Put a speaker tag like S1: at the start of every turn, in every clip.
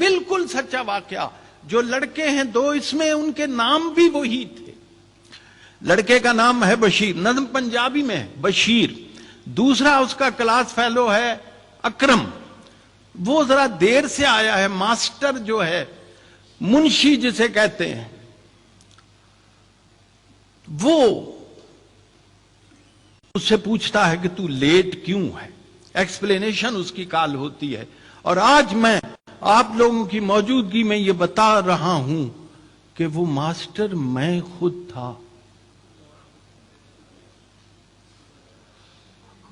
S1: بالکل سچا واقعہ. جو لڑکے ہیں دو، اس میں ان کے نام بھی وہی تھے. لڑکے کا نام ہے بشیر، نظم پنجابی میں بشیر. دوسرا اس کا کلاس فیلو ہے اکرم. وہ ذرا دیر سے آیا ہے. ماسٹر جو ہے، منشی جسے کہتے ہیں، وہ اس سے پوچھتا ہے کہ تو لیٹ کیوں ہے. ایکسپلینیشن اس کی کال ہوتی ہے. اور آج میں آپ لوگوں کی موجودگی میں یہ بتا رہا ہوں کہ وہ ماسٹر میں خود تھا.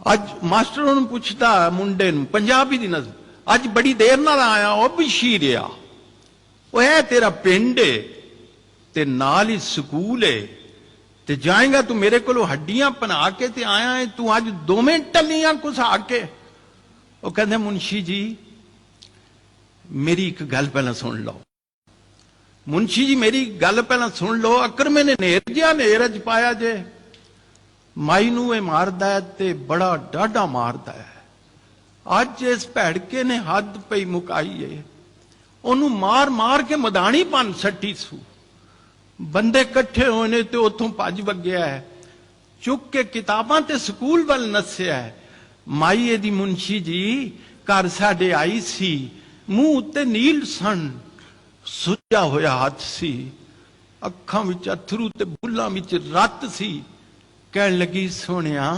S1: اج ماسٹر نے پوچھتا منڈے نو، پنجابی دی نظم، اج بڑی دیر نال آیا او بشیریا، وہ ہے تیرا پنڈ تے نال ہی سکول ہے تے جائیں گا تو میرے کو ہڈیاں پنا کے تے آیا ہے تو اج دوویں ٹلیاں کسا کے. وہ کہتے ہیں منشی جی میری ایک گل پہلے سن لو. منشی جی میری گل پہلے سن لو. اکرمے نے نیر جیا نیرج پایا جے، مائی نو اے ماردا ہے تے بڑا ڈاڈا ماردا ہے. اج اس بھڑکے نے حد پئی مکائی ہے، انہوں مار مار کے مدانی پن سٹی سو. بندے کٹھے ہوئے نے تے اتوں بھج وگیا ہے، چک کے کتاباں تے سکول ول نسیا ہے. مائی دی منشی جی گھر ساڈے آئی سی، منہ تے نیل سن، سجا ہویا ہاتھ سی، اکھاں وچ اتھرو تے بلاں وچ رت سی. کہن لگی سونیا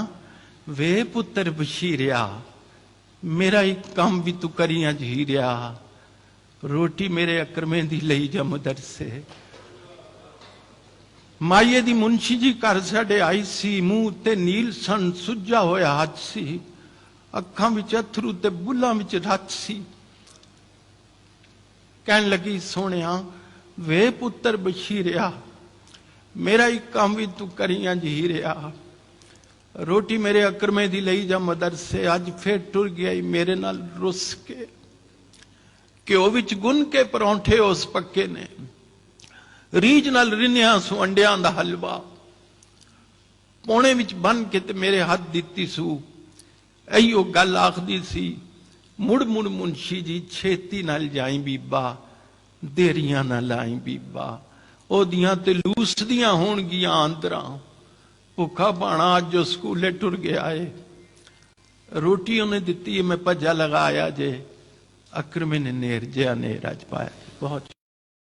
S1: وے پتر بشیریا، میرا ایک کام بھی تو کریاں جھیریا، روٹی میرے اکرمے دی لئی جا مدرسے. مائیے دی منشی جی گھر ساڈے آئی سی، منہ تے نیل سن، سجا ہویا ہاتھ سی، اکھاں وچ اتھرو تے بلاں وچ رت سی. کہن لگی سونیا وے پتر بشیریا، میرا ایک کام بھی تو کریاں جھیریا، روٹی میرے اکرمے دی لئی جا مدرسے. اج پھر ٹر گیا میرے نال رس کے، گھیو وچ گن کے پرونٹھے اس پکے نے، ریج نال رنیا سو انڈیاں دا حلوا، پونے وچ بن کے تے میرے ہاتھ دتی سو. ایو گل آخدی سی، مڑ مڑ منشی جی چھیتی نال جائیں بیبا، دیریاں نہ لائیں بیبا، او دیاں تے لوس دیاں ہون گیاں آندراں. بھوکا بانا آج جو سکولے ٹر گیا ہے، روٹی انہیں دتی ہے میں پجا لگایا جے، اکرمے نے نیر جیا نیر اج پایا. بہت